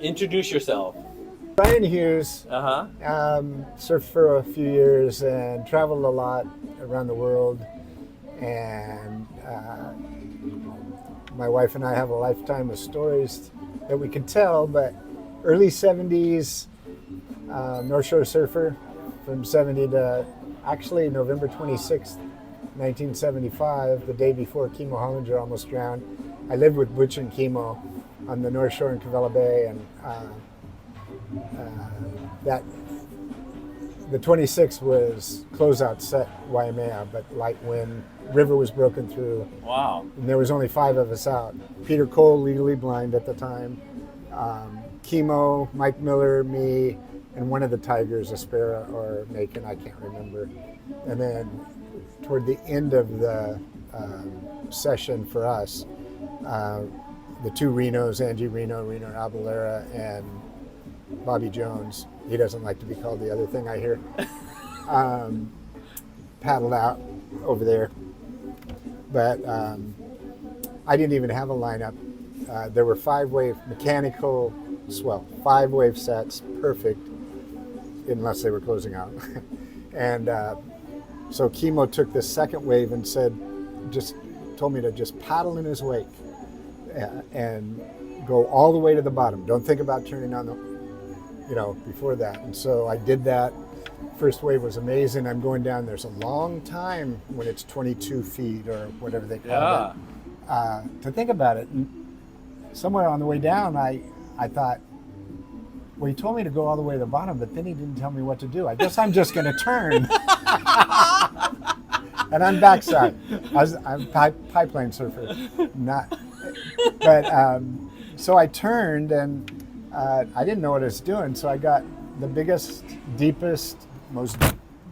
Introduce yourself. Bryan Hughes, Uh-huh. surfed for a few years and traveled a lot around the world. And my wife and I have a lifetime of stories that we could tell, but early 70s, North Shore surfer from 70 to actually November 26th, 1975, the day before Kimo Hollinger almost drowned. I lived with Butch and Kimo on the North Shore in Cavella Bay, and that the 26th was closeout set Waimea, but light wind, river was broken through, Wow. and there was only 5 of us out. Peter Cole, legally blind at the time, Kimo, Mike Miller, me, and one of the Tigers, Aspera or Macon, I can't remember. And then toward the end of the session for us, the 2 Renos, Angie Reno Abalera, and Bobby Jones, he doesn't like to be called the other thing I hear, paddled out over there. But I didn't even have a lineup. There were 5-wave mechanical swell, 5-wave sets, perfect, unless they were closing out. And so Kimo took this second wave and told me to just paddle in his wake and go all the way to the bottom. Don't think about turning on before that. And so I did that. First wave was amazing. I'm going down. There's a long time when it's 22 feet or whatever they call it. To think about it. And somewhere on the way down, I thought, well, he told me to go all the way to the bottom, but then he didn't tell me what to do. I guess I'm just going to turn. And I'm backside. I'm pipeline surfer, so I turned and I didn't know what I was doing. So I got the biggest, deepest, most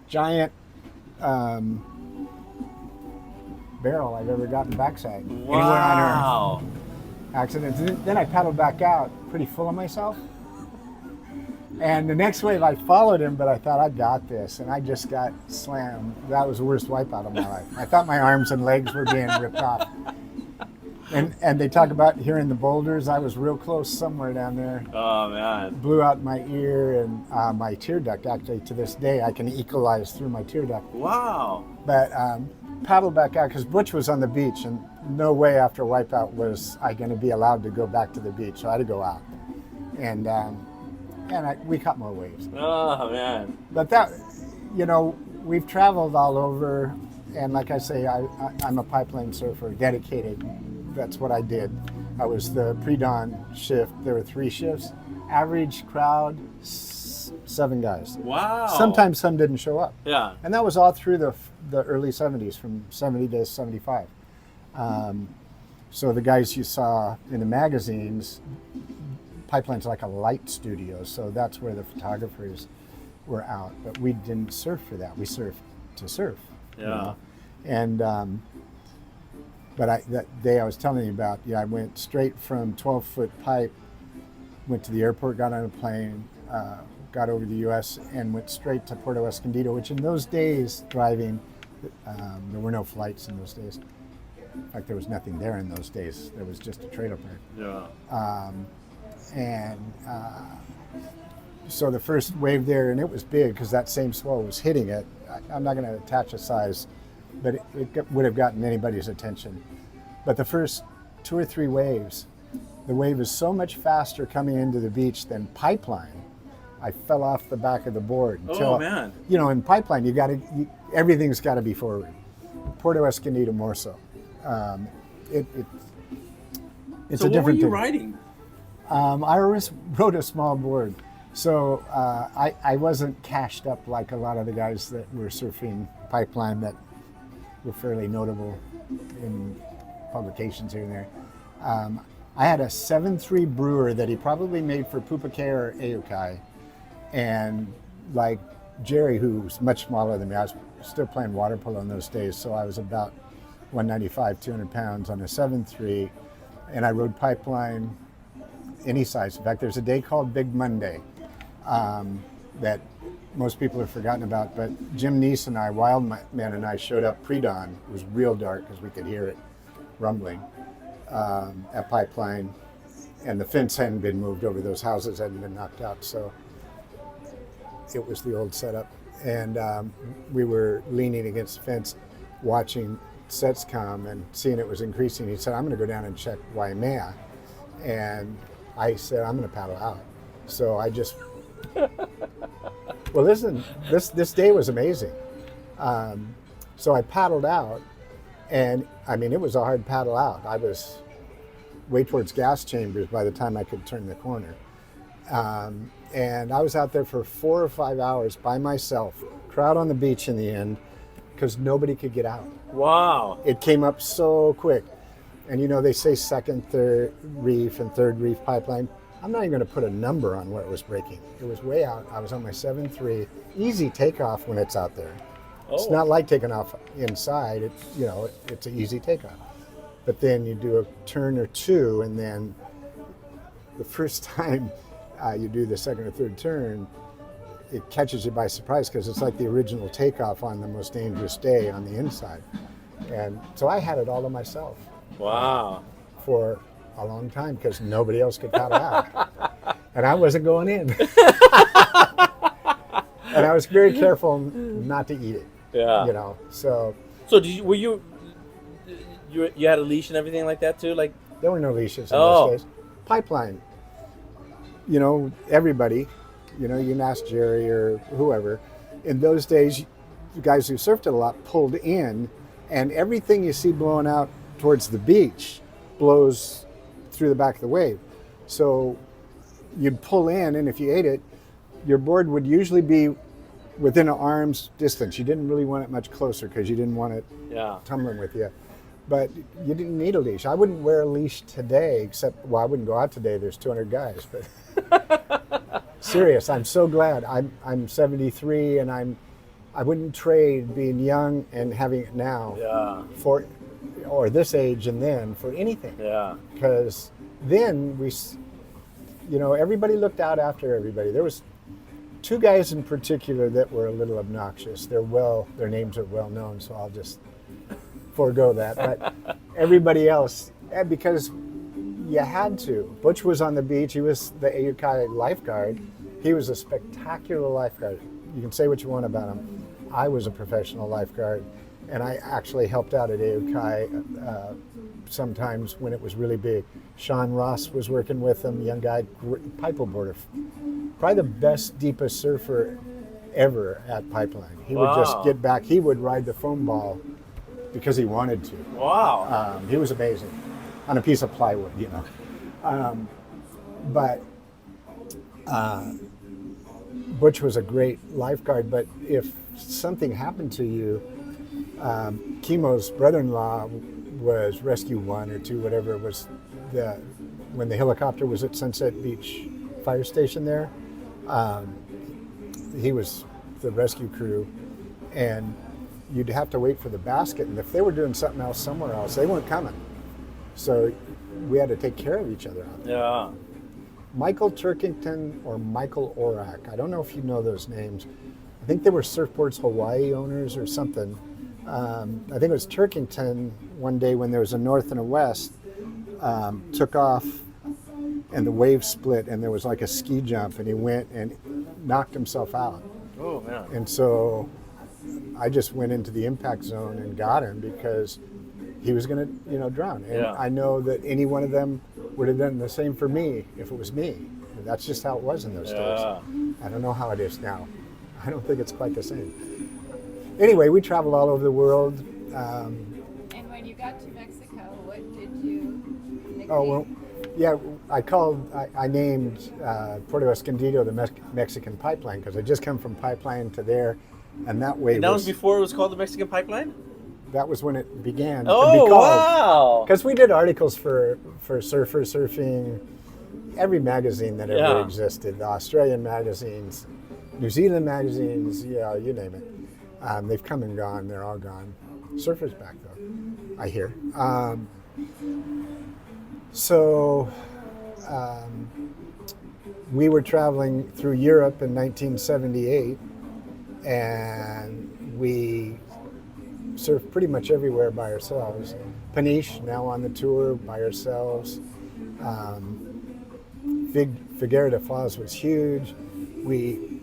giant barrel I've ever gotten backside anywhere on Earth. Accidents. Then I paddled back out, pretty full of myself. And the next wave I followed him, but I thought I got this, and I just got slammed. That was the worst wipeout of my life. I thought my arms and legs were being ripped off. And they talk about hearing the boulders. I was real close somewhere down there. Oh, man. Blew out my ear and my tear duct. Actually, to this day, I can equalize through my tear duct. Wow. But paddled back out because Butch was on the beach, and no way after wipeout was I going to be allowed to go back to the beach. So I had to go out. And we caught more waves. Oh, man. But that, we've traveled all over, and like I say, I'm a pipeline surfer, dedicated. That's what I did. I was the pre-dawn shift. There were 3 shifts. Average crowd, 7 guys. Wow. Sometimes some didn't show up. Yeah. And that was all through the early 70s, from 70 to 75. So the guys you saw in the magazines, Pipeline's like a light studio, so that's where the photographers were out. But we didn't surf for that. We surfed to surf. Yeah. And but that day I was telling you about, I went straight from 12-foot pipe, went to the airport, got on a plane, got over the U.S. and went straight to Puerto Escondido, which in those days, driving, there were no flights in those days. In fact, there was nothing there in those days. There was just a trailer park. Yeah. So the first wave there, and it was big because that same swell was hitting it. I'm not going to attach a size, but it would have gotten anybody's attention. But the first 2 or 3 waves, the wave is so much faster coming into the beach than Pipeline. I fell off the back of the board. Oh, man. In Pipeline, everything's got to be forward. Puerto Escondido more so. It's So a different thing. what were you riding? I always rode a small board. So I wasn't cashed up like a lot of the guys that were surfing Pipeline that were fairly notable in publications here and there. I had a 7.3 Brewer that he probably made for Pupukea or Aukai. And like Jerry, who was much smaller than me, I was still playing water polo in those days, so I was about 195, 200 pounds on a 7.3, and I rode Pipeline any size. In fact, there's a day called Big Monday that most people have forgotten about, but Jim Neese and I, Wildman and I, showed up pre-dawn. It was real dark because we could hear it rumbling at Pipeline. and the fence hadn't been moved over, those houses hadn't been knocked out, so it was the old setup. And we were leaning against the fence, watching sets come and seeing it was increasing. He said, I'm going to go down and check Waimea. And I said, I'm going to paddle out. So I just, well, listen, this day was amazing. So I paddled out, and I mean, it was a hard paddle out. I was way towards gas chambers by the time I could turn the corner. And I was out there for 4 or 5 hours by myself, crowd on the beach in the end, because nobody could get out. Wow. It came up so quick. And you know, they say second, third reef and third reef pipeline. I'm not even going to put a number on where it was breaking. It was way out. I was on my 7.3. Easy takeoff when it's out there. Oh. It's not like taking off inside. It's, you know, it's an easy takeoff. But then you do a turn or two, and then the first time you do the second or third turn, it catches you by surprise because it's like the original takeoff on the most dangerous day on the inside. And so I had it all to myself. Wow. For a long time because nobody else could paddle out. And I wasn't going in. And I was very careful not to eat it. Yeah. You know, so did you, you had a leash and everything like that too? Like, there were no leashes in those days. Pipeline. You know, everybody, you know, you can ask Jerry or whoever. In those days, the guys who surfed it a lot pulled in, and everything you see blowing out towards the beach blows through the back of the wave. So you'd pull in, and if you ate it, your board would usually be within an arm's distance. You didn't really want it much closer because you didn't want it tumbling with you. But you didn't need a leash. I wouldn't wear a leash today, except, well, I wouldn't go out today. There's 200 guys. But serious, I'm so glad. I'm 73, and I wouldn't trade being young and having it now for, or this age and then, for anything. Yeah. Because then we, you know, everybody looked out after everybody. There was 2 guys in particular that were a little obnoxious. Their names are well known, so I'll just forego that. But everybody else, because you had to. Butch was on the beach. He was the AUKI lifeguard. He was a spectacular lifeguard. You can say what you want about him. I was a professional lifeguard, and I actually helped out at AUKI sometimes when it was really big. Sean Ross was working with him, young guy, paddleboarder. Probably the best, deepest surfer ever at Pipeline. He would just get back. He would ride the foam ball because he wanted to. Wow. He was amazing on a piece of plywood, you know. But Butch was a great lifeguard, but if something happened to you, Kimo's brother-in-law was Rescue 1 or 2, whatever it was, when the helicopter was at Sunset Beach Fire Station there. He was the rescue crew, and you'd have to wait for the basket, and if they were doing something else somewhere else, they weren't coming. So we had to take care of each other out there. Yeah. Michael Turkington or Michael Orak, I don't know if you know those names. I think they were Surfboards Hawaii owners or something. I think it was Turkington one day when there was a north and a west, took off and the wave split and there was like a ski jump and he went and knocked himself out. Oh, man. And so I just went into the impact zone and got him because he was going to, you know, drown. And I know that any one of them would have done the same for me if it was me. And that's just how it was in those days. I don't know how it is now. I don't think it's quite the same. Anyway, we traveled all over the world. And when you got to Mexico, what did you nickname? Oh, well, yeah, I named Puerto Escondido the Mexican Pipeline because I just come from Pipeline to there, and that way. And that was before it was called the Mexican Pipeline? That was when it began to be called. Wow! Because we did articles for Surfer, Surfing, every magazine that ever existed, the Australian magazines, New Zealand magazines, you name it. They've come and gone. They're all gone. Surfer's back, though, I hear. So we were traveling through Europe in 1978, and we surfed pretty much everywhere by ourselves. Paniche, now on the tour, by ourselves. Figueroa Falls was huge. We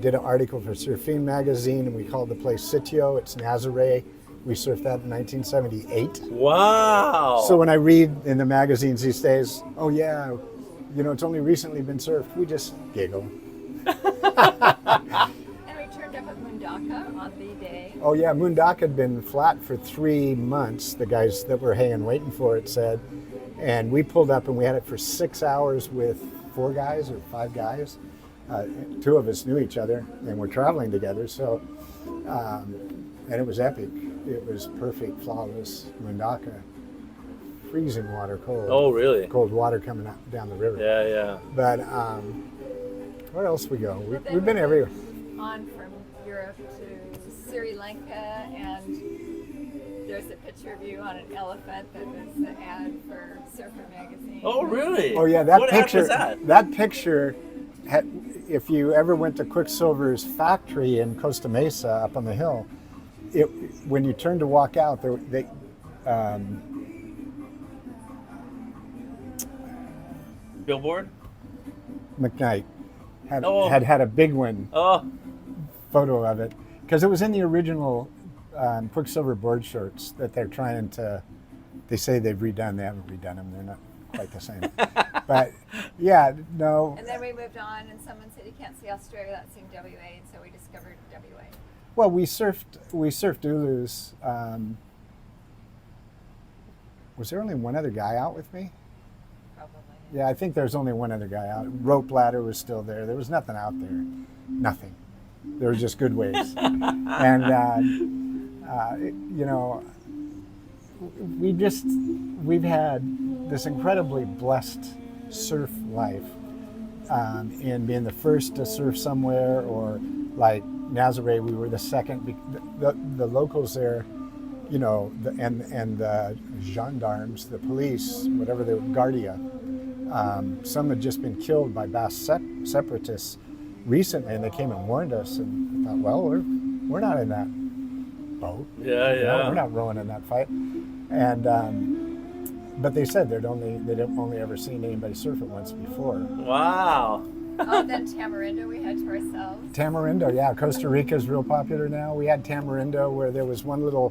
did an article for Surfing magazine, and we called the place Sitio. It's Nazare. We surfed that in 1978. Wow. So when I read in the magazines these days, oh yeah, it's only recently been surfed, we just giggle. And we turned up at Mundaka on the day. Oh yeah, Moondock had been flat for 3 months, the guys that were hanging waiting for it said. And we pulled up and we had it for 6 hours with 4 guys or 5 guys. 2 of us knew each other and were traveling together. So, and it was epic. It was perfect, flawless Moondaka. Freezing water, cold. Oh, really? Cold water coming out down the river. Yeah, yeah. But where else we go? Well, then We've been we everywhere. went on from Europe to Sri Lanka, and there's a picture of you on an elephant that was the ad for Surfer magazine. Oh, really? Oh yeah, that what picture. Ad was that? That picture. If you ever went to Quicksilver's factory in Costa Mesa up on the hill, when you turned to walk out, they Billboard? McKnight Oh. had a big one Oh, photo of it because it was in the original Quicksilver board shorts that they're trying to. They say they've redone. They haven't redone them. They're not quite the same. But yeah, no. And then we moved on, and someone said you can't see Australia without seeing WA, and so we discovered WA. Well, we surfed Ulus. Was there only one other guy out with me? Probably. Yeah, I think there's only one other guy out. Rope ladder was still there. There was nothing out there. Nothing. There were just good waves. And, we've had this incredibly blessed surf life in being the first to surf somewhere, or like Nazare, we were the second. The locals there, and the gendarmes, the police, whatever the Guardia, some had just been killed by Basque separatists recently, and they came and warned us, and thought, well, we're not in that boat. yeah, yeah. We're not rowing in that fight. And but they said they'd only ever seen anybody surf it once before. Wow. Oh, then Tamarindo we had to ourselves. Tamarindo, yeah, Costa Rica is real popular now. We had Tamarindo where there was one little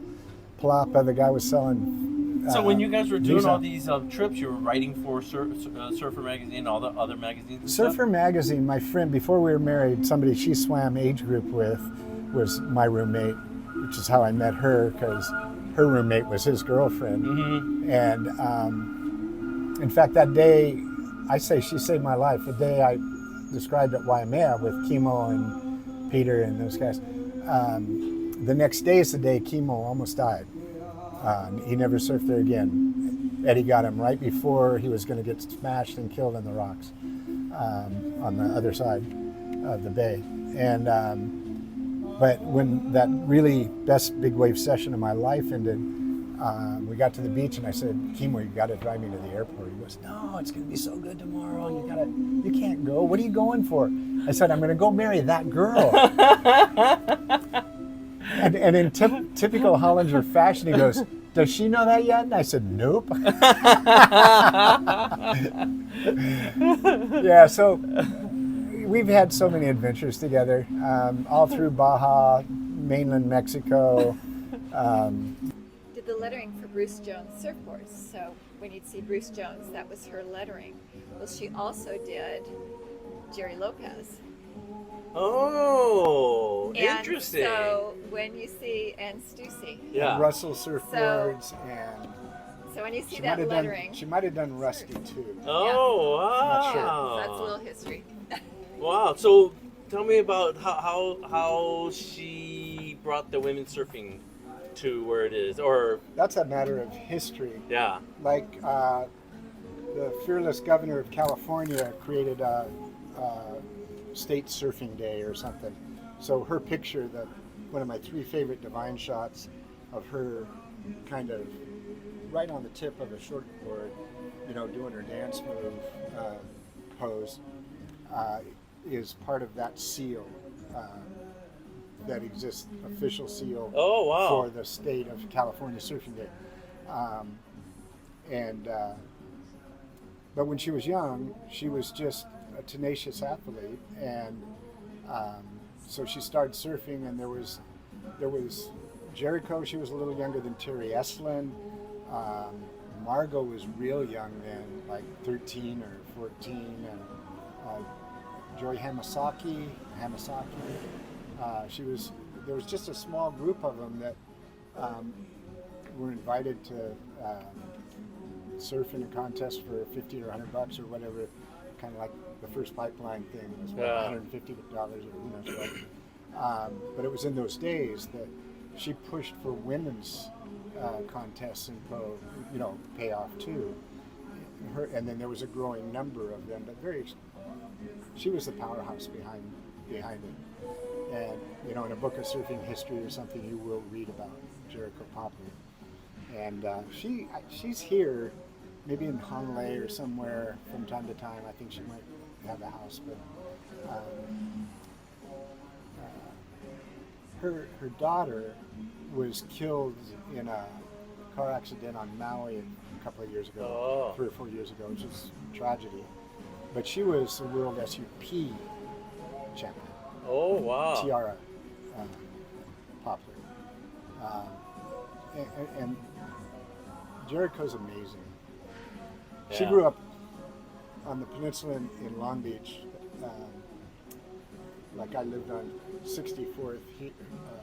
palapa the guy was selling. So when you guys were doing visa. all these trips, you were writing for Surfer magazine and all the other magazines. And Surfer magazine, my friend, before we were married, somebody she swam age group with was my roommate, which is how I met her, because her roommate was his girlfriend. Mm-hmm. And in fact, that day, I say she saved my life. The day I described at Waimea with Kimo and Peter and those guys, the next day is the day Kimo almost died. He never surfed there again. Eddie got him right before he was going to get smashed and killed in the rocks on the other side of the bay. And but when that really best big wave session of my life ended, we got to the beach and I said, Kimo, you got to drive me to the airport. He goes, no, it's going to be so good tomorrow. You can't go. What are you going for? I said, I'm going to go marry that girl. And in typical Hollinger fashion, he goes, does she know that yet? And I said, nope. Yeah, so we've had so many adventures together, all through Baja, mainland Mexico. Did the lettering for Bruce Jones surfboards. So when you'd see Bruce Jones, that was her lettering. Well, she also did Jerry Lopez. Oh, And interesting. so when you see, and Stussy. Yeah. Russell surfboards, and So when you see she that might have lettering. done. She might have done Rusty too. Oh, Not sure. wow. That's a little history. Wow. So tell me about how she brought the women surfing to where it is, or That's a matter of history. yeah. Like the fearless governor of California created a state surfing day or something. So her picture, one of my 3 favorite divine shots of her kind of right on the tip of a shortboard, doing her dance move pose, is part of that seal that exists, official seal Oh, wow. for the state of California Surfing Day. And but when she was young, she was just a tenacious athlete, and so she started surfing. And there was Jericho. She was a little younger than Terry Eslin. Margot was real young then, like 13 or 14, and Joy Hamasaki. There was just a small group of them that were invited to surf in a contest for $50 or $100 or whatever, kind of like the first pipeline thing was $150 or who knows what. But it was in those days that she pushed for women's contests and pro, payoff too. And then there was a growing number of them, but she was the powerhouse behind it. And in a book of surfing history or something, you will read about Jericho Popley. And she's here, maybe in Honolulu or somewhere from time to time. I think she might have a house, but her daughter was killed in a car accident on Maui a couple of years ago, 3 or 4 years ago, which is a tragedy. But she was the world SUP champion. Oh, wow. Tiara Poplar. And Jericho's amazing. Yeah. She grew up on the peninsula in Long Beach. Like I lived on 64th,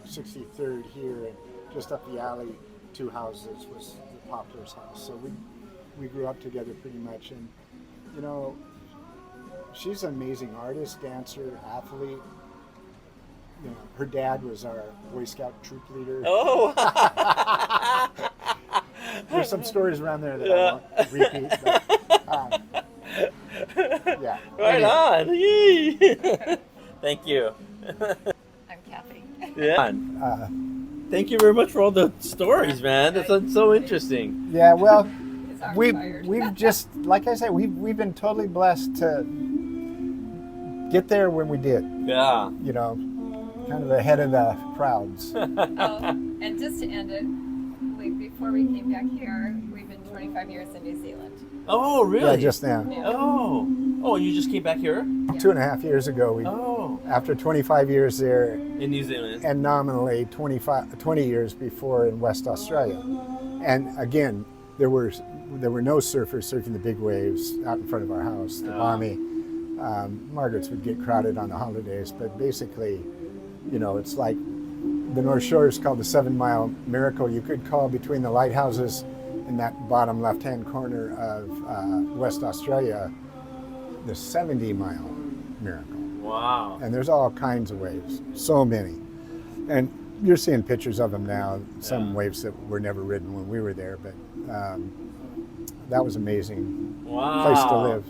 63rd here, and just up the alley, 2 houses was the Poplar's house. So we grew up together pretty much. And, she's an amazing artist, dancer, athlete. Her dad was our Boy Scout troop leader. Oh! There's some stories around there that I won't repeat. But, yeah. Right on. Yay. Thank you. I'm Kathy. Yeah. Thank you very much for all the stories, man. That's so interesting. Yeah, well, His arm's we've tired. just, like I said, we've been totally blessed to get there when we did. Yeah. Kind of ahead of the crowds. Oh, and just to end it, before we came back here, we've been 25 years in New Zealand. Oh, really? Yeah, just now. Yeah. Oh, you just came back here? 2.5 years ago, after 25 years there, In New Zealand. and nominally 20 years before in West Australia. And again, there were no surfers surfing the big waves out in front of our house. The Bami, Margaret's would get crowded on the holidays, but basically, it's like the North Shore is called the 7-mile miracle. You could call between the lighthouses in that bottom left-hand corner of West Australia the 70-mile miracle. Wow. And there's all kinds of waves, so many. And you're seeing pictures of them now, some waves that were never ridden when we were there, but that was amazing. Wow. Place to live.